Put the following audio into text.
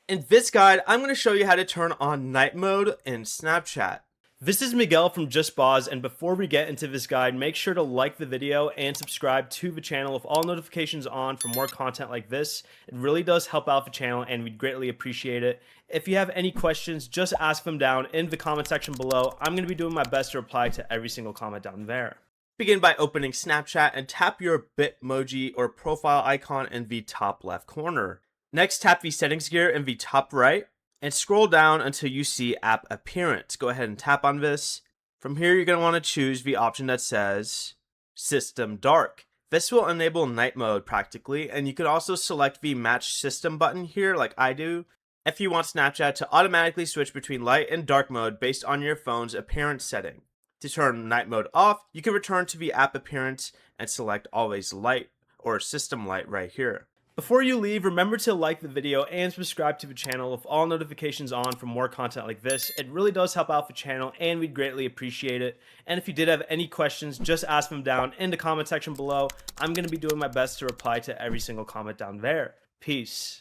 In this guide, I'm going to show you how to turn on night mode in Snapchat. This is Miguel from JustBoz, and before we get into this guide, make sure to like the video and subscribe to the channel with all notifications on for more content like this. It really does help out the channel and we'd greatly appreciate it. If you have any questions, just ask them down in the comment section below. I'm going to be doing my best to reply to every single comment down there. Begin by opening Snapchat and tap your Bitmoji or profile icon in the top left corner. Next, tap the settings gear in the top right and scroll down until you see app appearance. Go ahead and tap on this. From here, you're going to want to choose the option that says System Dark. This will enable night mode practically, and you can also select the match system button here like I do if you want Snapchat to automatically switch between light and dark mode based on your phone's appearance setting. To turn night mode off, you can return to the app appearance and select always light or system light right here. Before you leave, remember to like the video and subscribe to the channel with all notifications on for more content like this. It really does help out the channel and we'd greatly appreciate it. And if you did have any questions, just ask them down in the comment section below. I'm going to be doing my best to reply to every single comment down there. Peace.